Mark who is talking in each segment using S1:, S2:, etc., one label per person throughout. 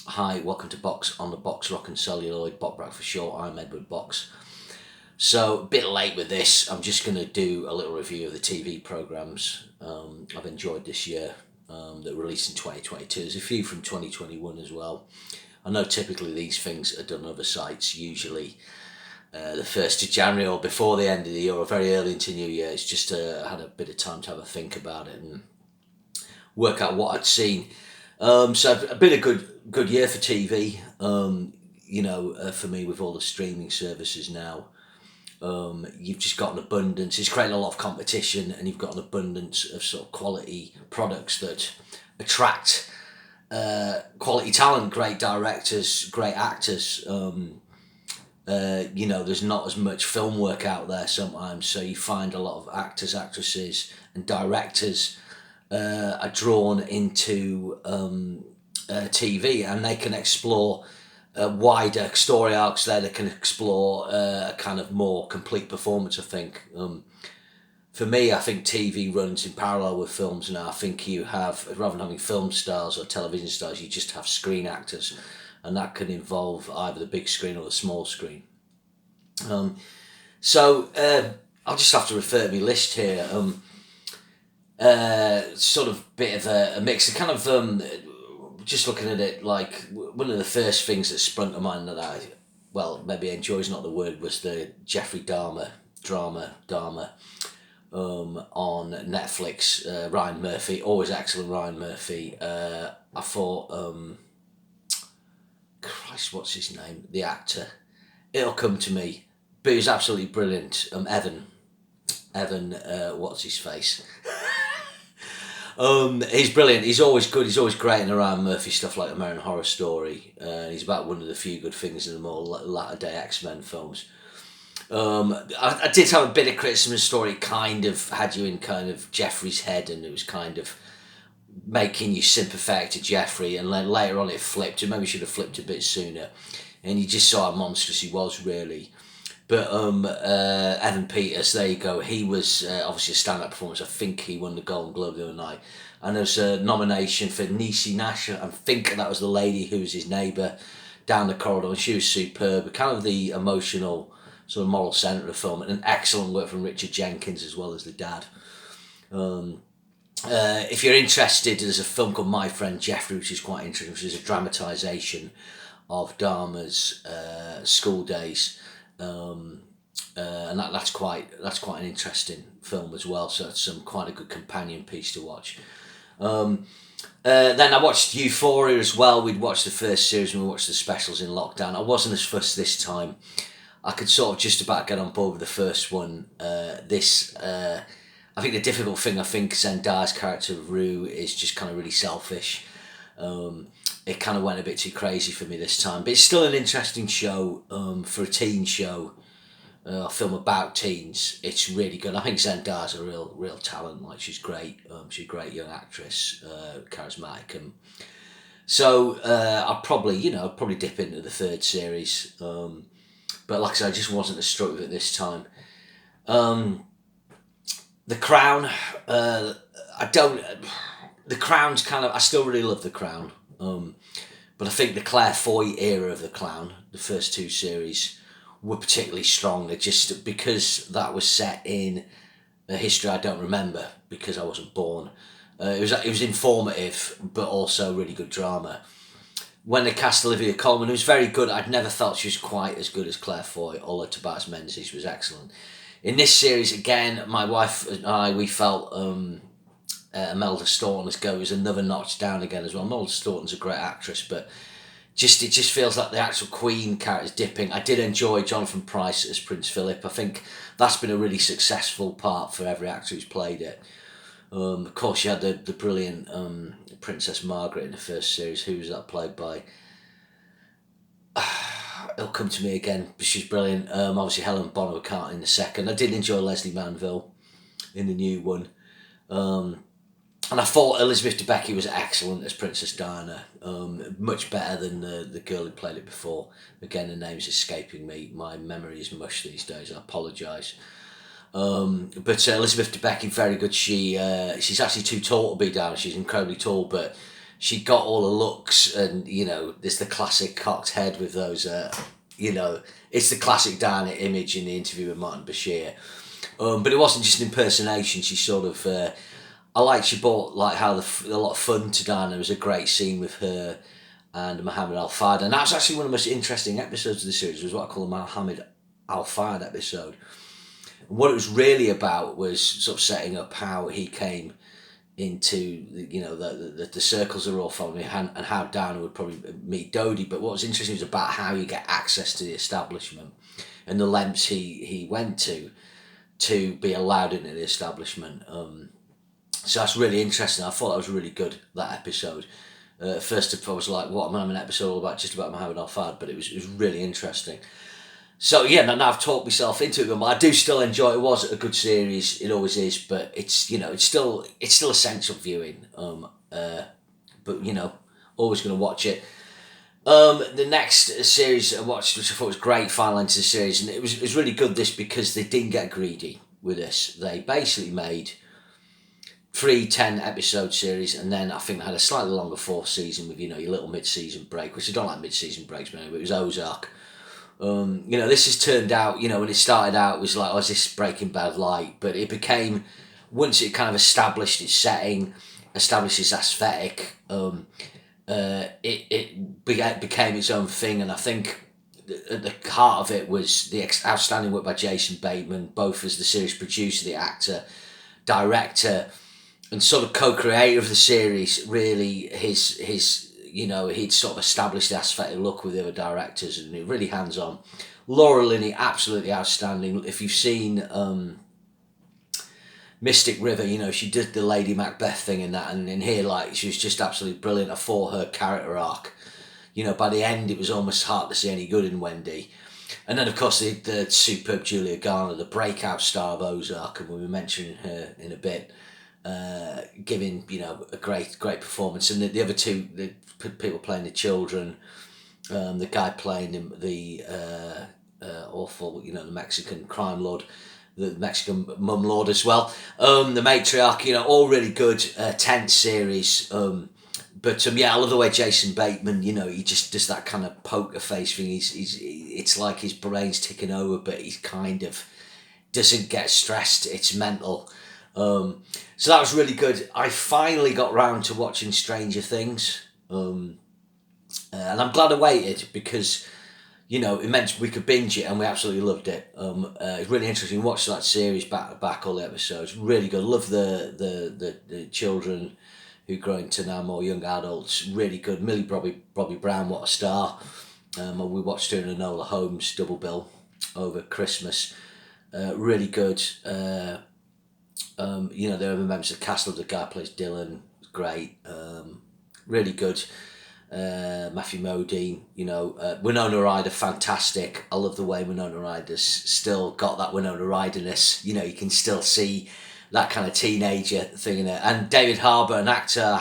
S1: Hi, welcome to Box on the Box Rock and Celluloid, Bot Brack for short. I'm Edward Box. So, a bit late with this. I'm just going to do a little review of the TV programmes I've enjoyed this year that were released in 2022. There's a few from 2021 as well. I know typically these things are done on other sites, usually the 1st of January or before the end of the year or very early into New Year. It's just I had a bit of time to have a think about it and work out what I'd seen. So a bit of good year for TV. For me with all the streaming services now, you've just got an abundance. It's creating a lot of competition, and you've got an abundance of sort of quality products that attract quality talent, great directors, great actors. There's not as much film work out there sometimes, so you find a lot of actors, actresses, and directors are drawn into TV, and they can explore wider story arcs there. They can explore a kind of more complete performance, I think. For me, I think TV runs in parallel with films now. I think you have, rather than having film stars or television stars, you just have screen actors, and that can involve either the big screen or the small screen. I'll just have to refer to my list here. Sort of bit of a mix. Kind of just looking at it, like one of the first things that sprung to mind that maybe enjoy is not the word, was the Jeffrey Dahmer drama Dahmer on Netflix. Ryan Murphy, always excellent Ryan Murphy. I thought, Christ, what's his name? The actor. It'll come to me. But he was absolutely brilliant. Evan, what's his face? He's brilliant. He's always good. He's always great in the Ryan Murphy stuff like American Horror Story. He's about one of the few good things in the more latter day X-Men films. I did have a bit of criticism of the story. It kind of had you in kind of Jeffrey's head, and it was kind of making you sympathetic to Jeffrey, and then later on it flipped. It maybe should have flipped a bit sooner, and you just saw how monstrous he was, really. But Evan Peters, there you go. He was obviously a stand-up performance. I think he won the Golden Globe the other night. And there was a nomination for Niecy Nash. I think that was the lady who was his neighbour down the corridor. And she was superb. Kind of the emotional sort of moral centre of the film. And an excellent work from Richard Jenkins as well as the dad. If you're interested, there's a film called My Friend Jeffrey, which is quite interesting, which is a dramatisation of Dahmer's school days. And that's quite an interesting film as well. So it's quite a good companion piece to watch. Then I watched Euphoria as well. We'd watched the first series and we watched the specials in lockdown. I wasn't as fussed this time. I could sort of just about get on board with the first one. I think the difficult thing, Zendaya's character Rue is just kind of really selfish. It kind of went a bit too crazy for me this time, but it's still an interesting show for a teen show, a film about teens. It's really good. I think Zendaya's a real talent. Like, she's great. She's a great young actress, charismatic, and so I'll probably dip into the third series. But like I said, I just wasn't as struck with it this time. The Crown. The Crown's kind of. I still really love The Crown. But I think the Claire Foy era of The Crown, the first two series, were particularly strong. They're just because that was set in a history I don't remember because I wasn't born. It was informative, but also really good drama. When they cast Olivia Colman, it was very good. I'd never felt she was quite as good as Claire Foy, although Tobias Menzies was excellent. In this series, again, my wife and I, we felt Imelda Staunton's go was another notch down again as well. Imelda Staunton's a great actress, but it just feels like the actual Queen character's dipping. I did enjoy Jonathan Pryce as Prince Philip. I think that's been a really successful part for every actor who's played it. Of course, you had the brilliant Princess Margaret in the first series. Who was that played by? It'll come to me again, but she's brilliant. Obviously, Helen Bonham Carter in the second. I did enjoy Leslie Manville in the new one. And I thought Elizabeth Debicki was excellent as Princess Diana, much better than the girl who played it before. Again, the name's escaping me. My memory is mush these days. I apologise. But Elizabeth Debicki, very good. She's actually too tall to be Diana. She's incredibly tall, but she got all the looks, and there's the classic cocked head with those. It's the classic Diana image in the interview with Martin Bashir. But it wasn't just an impersonation. She sort of, I like she brought like how a lot of fun to Diana. There was a great scene with her and Mohammed Al Fayed, and that's actually one of the most interesting episodes of the series. Was what I call the Mohammed Al Fayed episode. And what it was really about was sort of setting up how he came into the circles are all following and how Diana would probably meet Dodie. But what was interesting was about how you get access to the establishment and the lengths he went to be allowed into the establishment. So that's really interesting. I thought that was really good, that episode. First I was like, what, I'm an episode all about just about Mohammed Al Fayed, but it was really interesting. So yeah, now I've talked myself into it, but I do still enjoy it. It was a good series, it always is, but it's still essential viewing. But always going to watch it. The next series I watched, which I thought was great, final into the series, and it was really good this because they didn't get greedy with this. They basically made 3 10-episode series, and then I think they had a slightly longer 4th season with your little mid-season break, which I don't like mid-season breaks, but anyway, it was Ozark. This has turned out, when it started out, it was like, is this Breaking Bad light? But it became, once it kind of established its setting, established its aesthetic, it became its own thing. And I think at the heart of it was the outstanding work by Jason Bateman, both as the series producer, the actor, director, and sort of co-creator of the series. Really, he'd sort of established the aesthetic look with the other directors, and it really hands-on. Laura Linney, absolutely outstanding. If you've seen Mystic River, she did the Lady Macbeth thing in that, and in here, like, she was just absolutely brilliant. I thought her character arc, by the end, it was almost hard to see any good in Wendy. And then, of course, the superb Julia Garner, the breakout star of Ozark, and we'll be mentioning her in a bit, giving a great performance. And the other two, the people playing the children, the guy playing the awful, the Mexican crime lord, the Mexican mum lord as well, the matriarch, all really good, tense series. But I love the way Jason Bateman, he just does that kind of poker face thing. It's like his brain's ticking over, but he kind of doesn't get stressed. It's mental. So that was really good. I finally got round to watching Stranger Things, and I'm glad I waited because, it meant we could binge it, and we absolutely loved it. It's really interesting. Watch that series back to back, all the episodes. Really good. Love the children who grow into now more young adults. Really good. Millie Bobby Brown, what a star. We watched her in Enola Holmes double bill over Christmas. Really good. There are members of the cast. The guy who plays Dylan, great. Really good. Matthew Modine, Winona Ryder, fantastic. I love the way Winona Ryder's still got that Winona Ryder-ness. You can still see that kind of teenager thing in it. And David Harbour, an actor I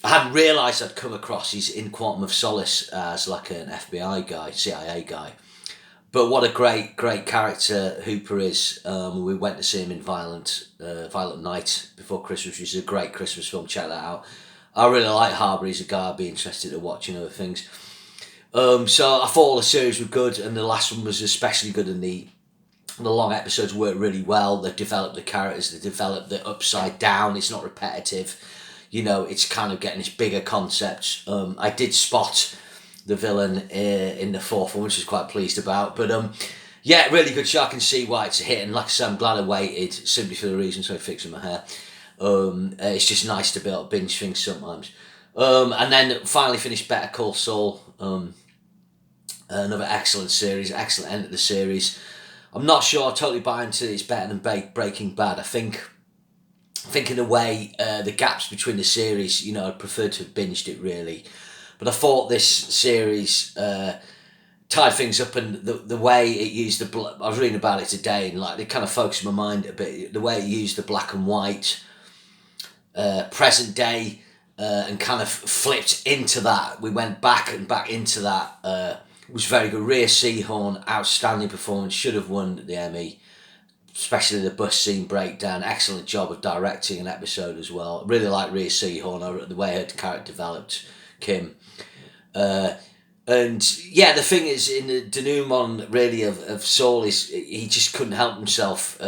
S1: hadn't realised I'd come across. He's in Quantum of Solace as like an FBI guy, CIA guy. But what a great character Hooper is. We went to see him in Violent Night before Christmas, which is a great Christmas film. Check that out. I really like Harbour. He's a guy I'd be interested to watching other things. So I thought all the series were good, and the last one was especially good, and the long episodes worked really well. They developed the characters, they developed the upside down. It's not repetitive. It's kind of getting this bigger concept. I did spot the villain in the 4th one, which I was quite pleased about. But really good show. I can see why it's a hit, and like I said, I'm glad I waited simply for the reason. So I'm fixing my hair. It's just nice to be able to binge things sometimes. And then finally finished Better Call Saul. Another excellent series, excellent end of the series. I'm not sure I totally buy into it's better than Breaking Bad. I think in a way, the gaps between the series, I'd prefer to have binged it really. But I thought this series tied things up, and the way it used I was reading about it today, and like it kind of focused my mind a bit. The way it used the black and white, present day, and kind of flipped into that. We went back into that. Was very good. Rhea Seehorn, outstanding performance. Should have won the Emmy. especially the bus scene breakdown. Excellent job of directing an episode as well. Really like Rhea Seehorn, the way her character developed, Kim. And yeah, the thing is, in the denouement really of Saul is he just couldn't help himself.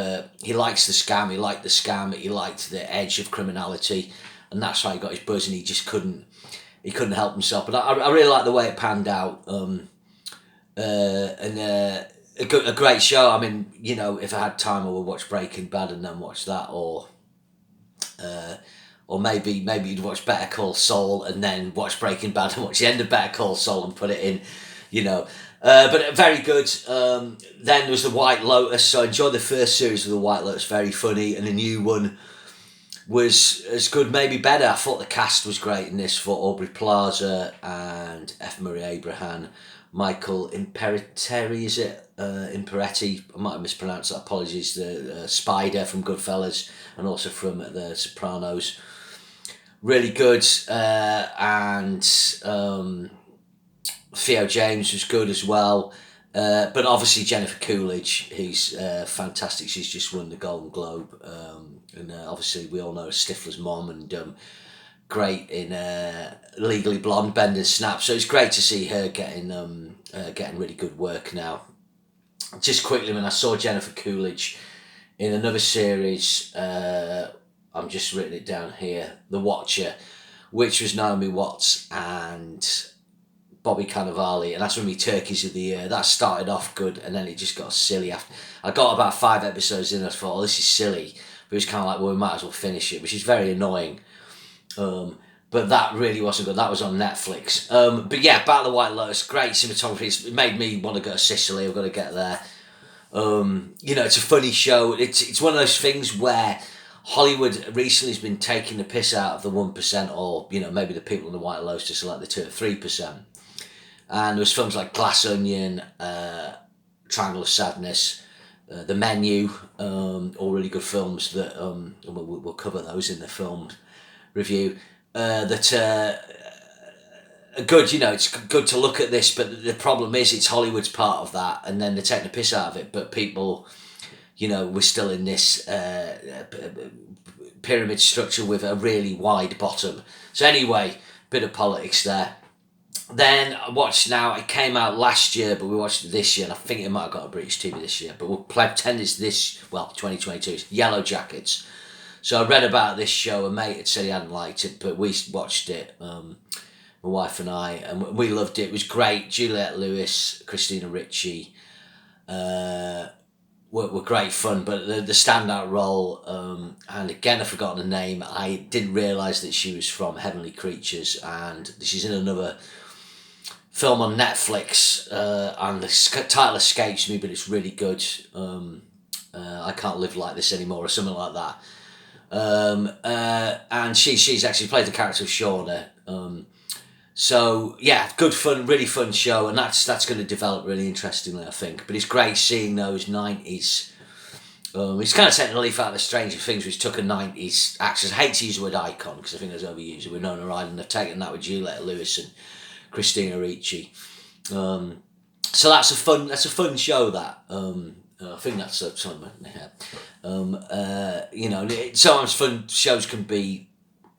S1: He likes the scam. He liked the scam. He liked the edge of criminality, and that's how he got his buzz. And he just couldn't. He couldn't help himself. But I really like the way it panned out. A great show. I mean, you know, if I had time, I would watch Breaking Bad and then watch that, or maybe you'd watch Better Call Saul and then watch Breaking Bad and watch the end of Better Call Saul and put it in, you know. But very good. Then there was The White Lotus. So I enjoyed the first series of The White Lotus, very funny, and the new one was as good, maybe better. I thought the cast was great in this, for Aubrey Plaza and F. Murray Abraham, Michael Imperetti, is it? Imperetti, I might have mispronounced that, apologies. The Spider from Goodfellas and also from The Sopranos. Really good. And Theo James was good as well. But obviously Jennifer Coolidge, who's fantastic. She's just won the Golden Globe. And obviously we all know Stifler's mom, and great in Legally Blonde, Bend and Snap. So it's great to see her getting really good work now. Just quickly, when I saw Jennifer Coolidge in another series, I'm just written it down here, The Watcher, which was Naomi Watts and Bobby Cannavale, and that's when we Turkeys of the Year. That started off good, and then it just got silly. I got about 5 episodes in, and I thought, oh, this is silly. But it was kind of like, well, we might as well finish it, which is very annoying. But that really wasn't good. That was on Netflix. But yeah, Battle of the White Lotus, great cinematography. It made me want to go to Sicily. I've got to get there. You know, it's a funny show. It's one of those things where Hollywood recently has been taking the piss out of the 1%, or, you know, maybe the people in the White Lotus just like the 2 or 3%. And there was films like Glass Onion, Triangle of Sadness, The Menu, all really good films that we'll cover those in the film review. That are good, you know, it's good to look at this, but the problem is it's Hollywood's part of that, and then they're taking the piss out of it, but people, you know, we're still in this pyramid structure with a really wide bottom. So anyway, bit of politics there. Then I watched, now it came out last year, but we watched it this year, and I think it might have got a British TV this year, but we'll pretend it's 2022, it's Yellow Jackets. So I read about this show, a mate had said he hadn't liked it, but we watched it, my wife and I, and we loved it. It was great. Juliette Lewis, Christina Ricci were great fun, but the standout role, and again I've forgotten the name, I didn't realise that she was from Heavenly Creatures, and she's in another film on Netflix, and the title escapes me, but it's really good. I Can't Live Like This Anymore, or something like that. And she's actually played the character of Shauna. So yeah, good fun, really fun show, and that's going to develop really interestingly, I think. But it's great seeing those 90s. It's kind of taking a leaf out of the Stranger Things, which took a 90s actress. I hate to use the word icon because I think there's overused. With Winona Ryder, and they've taken that with Juliette Lewis and Christina Ricci. So that's a fun show. That I think that's something. Yeah. You know, sometimes fun shows can be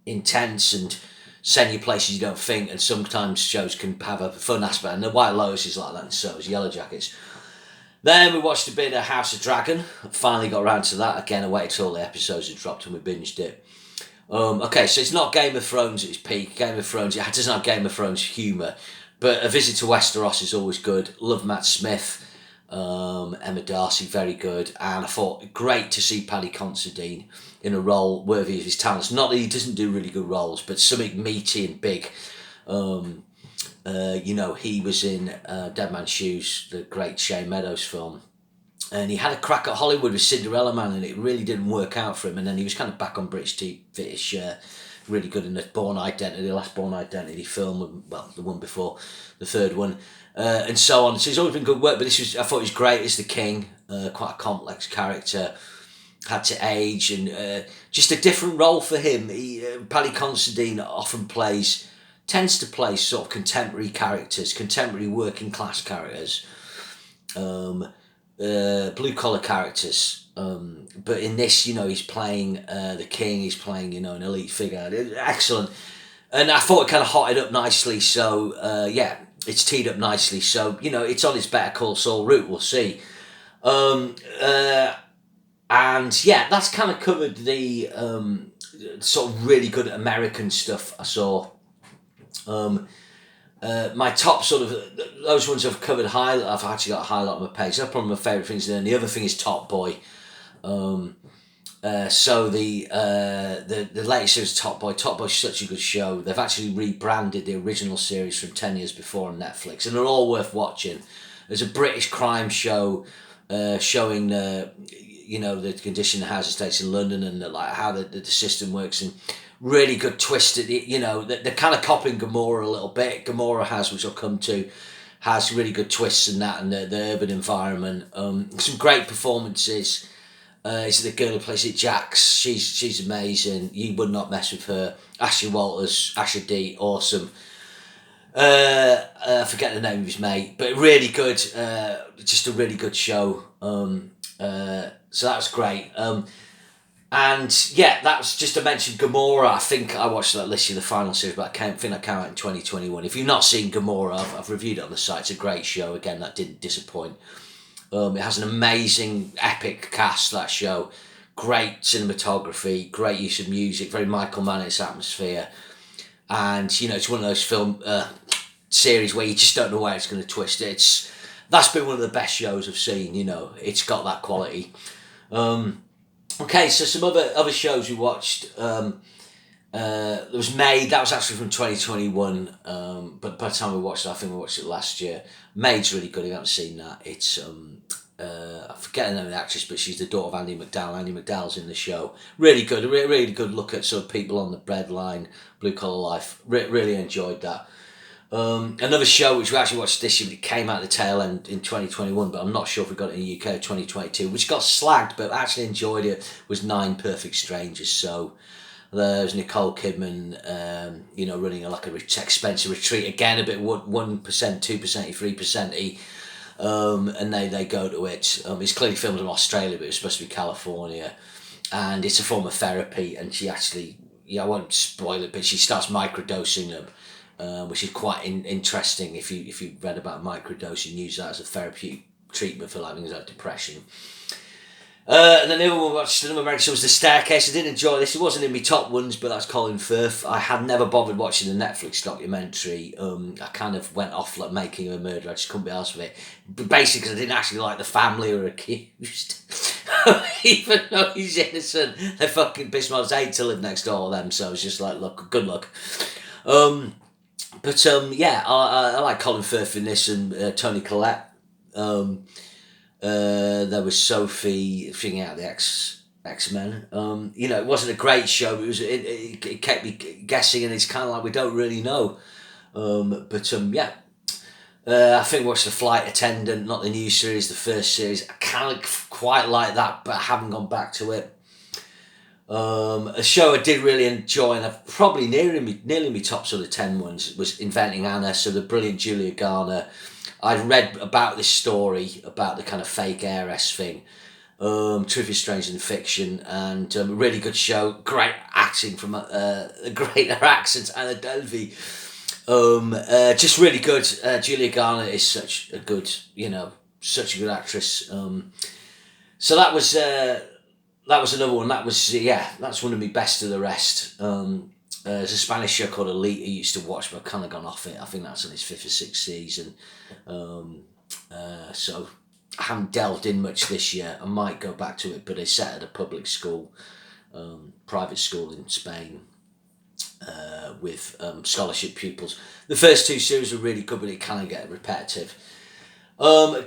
S1: intense and send you places you don't think, and sometimes shows can have a fun aspect, and The White Lotus is like that, and so is Yellow Jackets. Then we watched a bit of House of Dragon. Finally got around to that. Again, I waited till all the episodes had dropped and we binged it. Okay, so it's not Game of Thrones at its peak. Game of Thrones, it doesn't have Game of Thrones humour, but A Visit to Westeros is always good. Love Matt Smith, Emma Darcy, very good, and I thought great to see Paddy Considine in a role worthy of his talents. Not that he doesn't do really good roles, but something meaty and big. You know, he was in Dead Man's Shoes, the great Shane Meadows film, and he had a crack at Hollywood with Cinderella Man, and it really didn't work out for him, and then he was kind of back on British TV, really good in the Born Identity, the last Born Identity film, well, the one before, the third one, and so on. So he's always been good work, but I thought he was great as the King, quite a complex character, had to age, and just a different role for him. Paddy Considine often tends to play sort of contemporary characters, contemporary working class characters, blue collar characters, But in this, he's playing the king. He's playing, an elite figure. Excellent. And I thought it kind of hotted up nicely. So yeah, it's teed up nicely. So it's on its Better Call Saul route. We'll see. And yeah, that's kind of covered the sort of really good American stuff I saw. My top sort of those ones I've covered high. I've actually got a highlight on my page. That's probably my favourite things. And then the other thing is Top Boy. So the latest series Top Boy. Top Boy's such a good show. They've actually rebranded the original series from 10 years before on Netflix, and they're all worth watching. There's a British crime show showing the condition of housing estates in London and like how the system works, and really good twist at they're kind of copying Gomorrah a little bit. Gomorrah has, which I'll come to, has really good twists in that and the urban environment. Some great performances. Is the girl who plays it, Jax? She's amazing. You would not mess with her. Ashley Walters, Asher D, awesome. I forget the name of his mate, but really good. Just a really good show. So that was great. And yeah, that was just to mention Gomorrah. I think I watched that list of the final series, but I think I came out in 2021. If you've not seen Gomorrah, I've reviewed it on the site. It's a great show. Again, that didn't disappoint. It has an amazing, epic cast, that show. Great cinematography, great use of music, very Michael Mann's atmosphere. And, it's one of those film series where you just don't know where it's going to twist. That's been one of the best shows I've seen, It's got that quality. Okay, so some other shows we watched. There was Maid. That was actually from 2021. But by the time we watched it, I think we watched it last year. Maid's really good. If you haven't seen that, it's I forget the name of the actress, but she's the daughter of Andy McDowell. Andy McDowell's in the show. Really good. Really good look at sort of people on the breadline, blue collar life. Really enjoyed that. Another show which we actually watched this year, but it came out the tail end in 2021, but I'm not sure if we got it in the UK 2022, which got slagged, but actually enjoyed it, was 9 Perfect Strangers. So there's Nicole Kidman, running like a expensive retreat, again a bit 1%, 2%, 3%, and they go to it. It's clearly filmed in Australia, but it was supposed to be California, and it's a form of therapy. And she actually, I won't spoil it, but she starts microdosing them, which is quite interesting. If you read about microdosing, use that as a therapeutic treatment for like things like depression. And then the other one we watched, another American show, was The Staircase. I didn't enjoy this. It wasn't in my top ones, but that's Colin Firth. I had never bothered watching the Netflix documentary. I kind of went off like Making a Murderer. I just couldn't be arsed with it. But basically, because I didn't actually like the family who were accused. Even though he's innocent, they fucking pissed my hate to live next door to them. So I was just like, look, good luck. But I like Colin Firth in this, and Toni Collette. There was Sophie figuring out the X-Men. It wasn't a great show, but it kept me guessing, and it's kind of like we don't really know. I think I watched The Flight Attendant, not the new series, the first series. I kind of quite like that, but I haven't gone back to it. A show I did really enjoy, and I've probably nearly my top sort of 10 ones, was Inventing Anna. So the brilliant Julia Garner. I'd read about this story about the kind of fake heiress thing. Truth is stranger than fiction, and a really good show. Great acting from great accent, Anna Delvey. Just really good. Julia Garner is such a good actress. So that was another one. That's one of my best of the rest. There's a Spanish show called Elite I used to watch, but I've kind of gone off it. I think that's on its 5th or 6th season. So I haven't delved in much this year. I might go back to it, but it's set at a public school, private school in Spain, with scholarship pupils. The first 2 series were really good, but it kind of get repetitive. A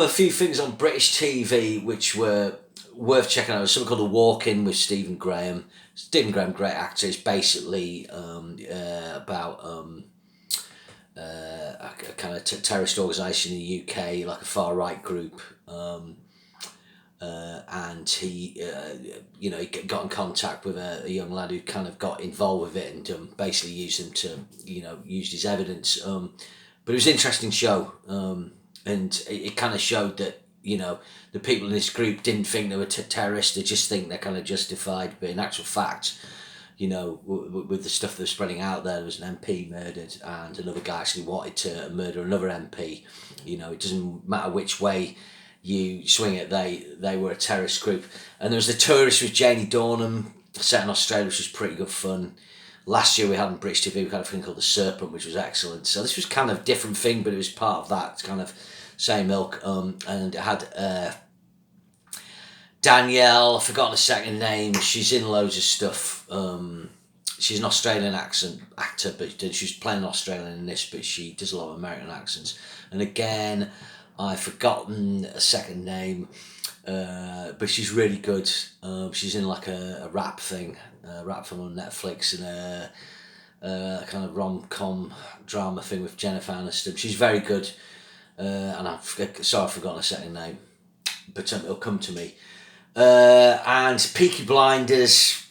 S1: few things on British TV which were worth checking out. Something called The Walk-In with Stephen Graham. Stephen Graham, great actor. It's basically about a kind of terrorist organisation in the UK, like a far right group, and he got in contact with a young lad who kind of got involved with it, and basically used him to used his evidence. But it was an interesting show, and it kind of showed that you know, the people in this group didn't think they were terrorists. They just think they're kind of justified. But in actual fact, you know, with the stuff that was spreading out there was an MP murdered, and another guy actually wanted to murder another MP. You know, it doesn't matter which way you swing it, they were a terrorist group. And there was The Tourist with Janie Dornan, set in Australia, which was pretty good fun. Last year we had on British TV, we had a thing called The Serpent, which was excellent. So this was kind of a different thing, but it was part of that kind of same ilk. And it had Danielle, I've forgotten her second name. She's in loads of stuff. She's an Australian actor, but she's playing Australian in this, but she does a lot of American accents. And again, I've forgotten a second name, but she's really good. She's in like a rap thing, rap film on Netflix, and a kind of rom-com drama thing with Jennifer Aniston. She's very good, and I've forgotten her second name, but it'll come to me. And Peaky Blinders,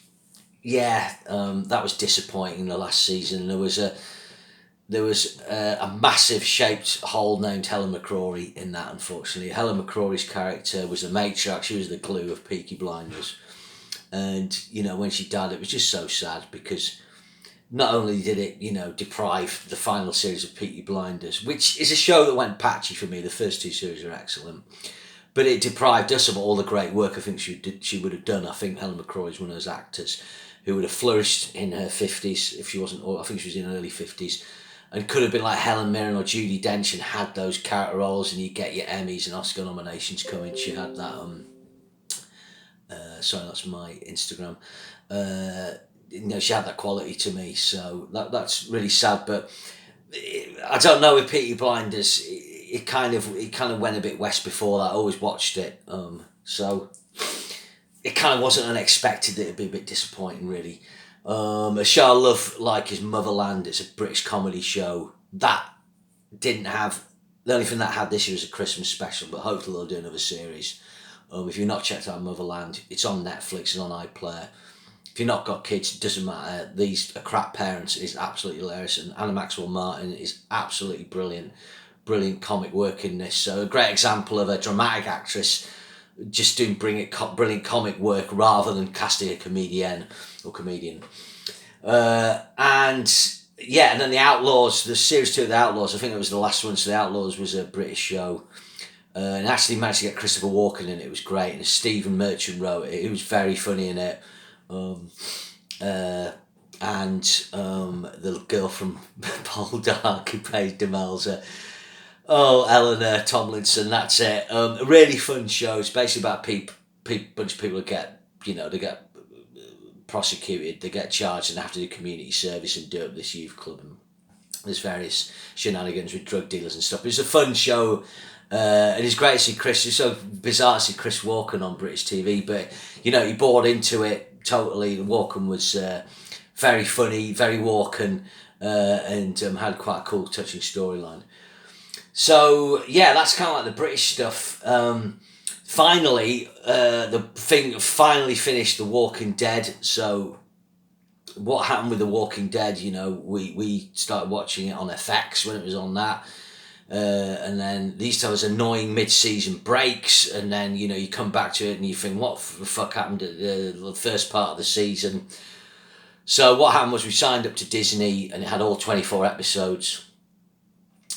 S1: yeah, that was disappointing the last season. There was a massive shaped hole named Helen McCrory in that, unfortunately. Helen McCrory's character was a matriarch. She was the glue of Peaky Blinders. And, you know, when she died, it was just so sad, because not only did it, you know, deprive the final series of Peaky Blinders, which is a show that went patchy for me. The first two series are excellent. But it deprived us of all the great work I think she would have done. I think Helen McCrory is one of those actors who would have flourished in her 50s if she wasn't, or I think she was in her early 50s, and could have been like Helen Mirren or Judi Dench and had those character roles, and you get your Emmys and Oscar nominations coming. She had that, sorry, that's my Instagram. You know, she had that quality to me, so that's really sad. But I don't know, with Peaky Blinders, it kind of went a bit west before that. I always watched it, so it kind of wasn't unexpected that it'd be a bit disappointing, really. A show I love, like, is Motherland. It's a British comedy show that didn't have, the only thing that had this year was a Christmas special, but hopefully they'll do another series. If you've not checked out Motherland, it's on Netflix, it's on iPlayer. If you've not got kids, it doesn't matter. These Are Crap Parents is absolutely hilarious, and Anna Maxwell Martin is absolutely brilliant comic work in this. So a great example of a dramatic actress just doing brilliant comic work rather than casting a comedian. And yeah, and then The Outlaws, the series 2 of The Outlaws, I think it was the last one. So The Outlaws was a British show, and actually managed to get Christopher Walken in it. It was great, and Stephen Merchant wrote it. He was very funny in it. And the girl from Poldark who plays Demelza, Eleanor Tomlinson, that's it. A really fun show. It's basically about bunch of people that get, you know, they get prosecuted, they get charged and have to do community service and do up this youth club, and there's various shenanigans with drug dealers and stuff. It's a fun show, and it's great to see Chris. It's so bizarre to see Chris Walken on British TV, but you know, he bought into it totally. Walken was very funny, very Walken, and had quite a cool, touching storyline. So yeah, that's kind of like the British stuff. Finally, finally finished The Walking Dead. So what happened with The Walking Dead? You know, we started watching it on FX when it was on that, and then these times annoying mid-season breaks, and then, you know, you come back to it and you think, what the fuck happened at the first part of the season? So what happened was we signed up to Disney, and it had all 24 episodes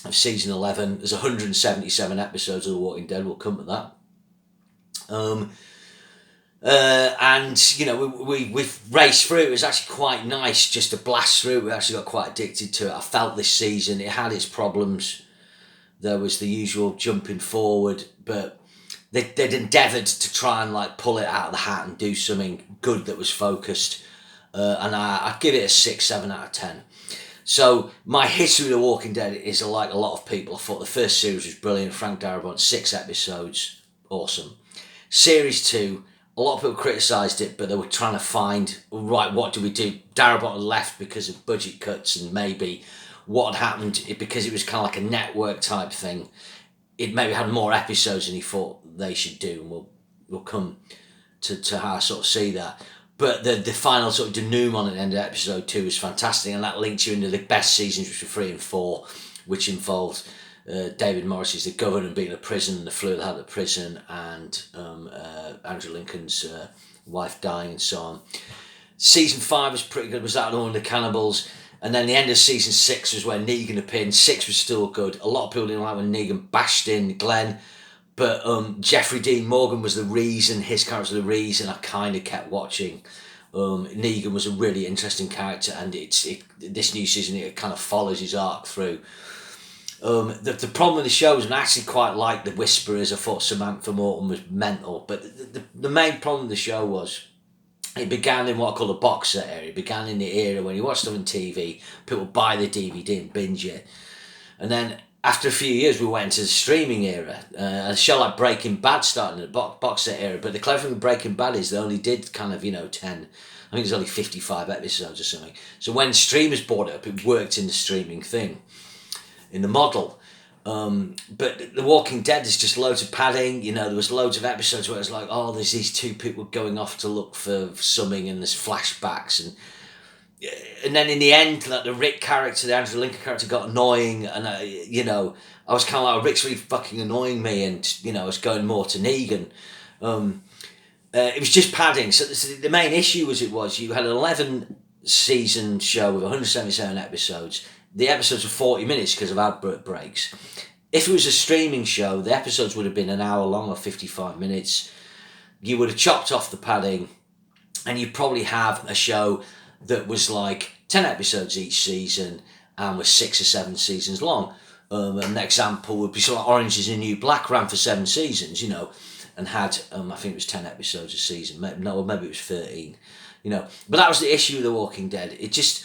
S1: of season 11. There's 177 episodes of The Walking Dead. We'll come to that. And you know, we've raced through. It was actually quite nice just to blast through. We actually got quite addicted to it. I felt this season it had its problems. There was the usual jumping forward, but they'd endeavoured to try and like pull it out of the hat and do something good that was focused. And I'd give it a 6-7 out of 10. So my history of The Walking Dead is like a lot of people. I thought the first series was brilliant. Frank Darabont, 6 episodes, awesome. Series 2, a lot of people criticised it, but they were trying to find, right, what do we do? Darabont had left because of budget cuts, and maybe what had happened, because it was kind of like a network type thing, it maybe had more episodes than he thought they should do, and we'll come to how I sort of see that. But the final sort of denouement at the end of episode 2 was fantastic, and that linked you into the best seasons, which were 3 and 4, which involved David Morris is the governor being in a prison, the flu out of the prison, and Andrew Lincoln's wife dying and so on. Season 5 was pretty good, was that one of the cannibals. And then the end of season 6 was when Negan appeared. 6 was still good. A lot of people didn't like when Negan bashed in Glenn. But Jeffrey Dean Morgan was the reason, his character was the reason I kind of kept watching. Negan was a really interesting character, and this new season it kind of follows his arc through. The problem with the show was I actually quite liked the Whisperers. I thought Samantha Morton was mental. But the main problem with the show was it began in what I call the box set era. It began in the era when you watched stuff on TV, people buy the DVD and binge it. And then after a few years, we went into the streaming era. A show like Breaking Bad started in the box set era. But the clever thing with Breaking Bad is they only did kind of, 10, I think there's only 55 episodes or something. So when streamers bought it up, it worked in the streaming thing, in the model. But The Walking Dead is just loads of padding. There was loads of episodes where it's like, oh, there's these two people going off to look for something, and there's flashbacks, and then in the end, like the Rick character, the Andrew Lincoln character, got annoying, and I was kind of like, Rick's really fucking annoying me, and I was going more to Negan. It was just padding. So the main issue was you had an 11 season show with 177 episodes. The episodes were 40 minutes because of ad breaks. If it was a streaming show, the episodes would have been an hour long or 55 minutes. You would have chopped off the padding, and you'd probably have a show that was like 10 episodes each season and was 6 or 7 seasons long. An example would be sort of like Orange is the New Black, ran for 7 seasons, and had, I think it was 10 episodes a season. Maybe it was 13, But that was the issue with The Walking Dead. It just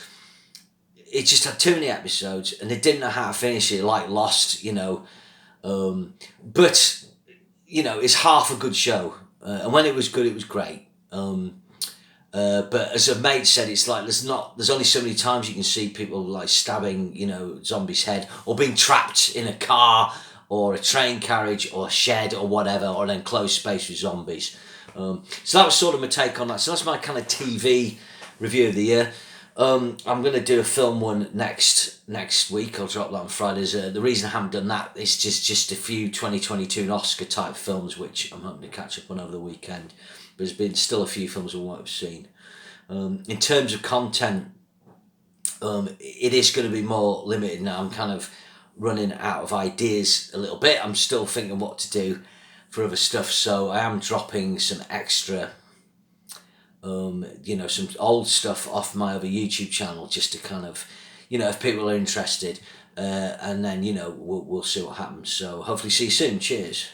S1: had too many episodes, and they didn't know how to finish it, like Lost, but, it's half a good show. And when it was good, it was great. But as a mate said, it's like there's only so many times you can see people like stabbing, zombies' head, or being trapped in a car or a train carriage or a shed or whatever, or an enclosed space with zombies. So that was sort of my take on that. So that's my kind of TV review of the year. I'm going to do a film one next week. I'll drop that on Fridays. The reason I haven't done that is just a few 2022 Oscar type films which I'm hoping to catch up on over the weekend. But there's been still a few films I won't have seen. In terms of content, it is going to be more limited now. I'm kind of running out of ideas a little bit. I'm still thinking what to do for other stuff, so I am dropping some extra, some old stuff off my other YouTube channel just to kind of, if people are interested, and then, we'll see what happens. So hopefully see you soon. Cheers.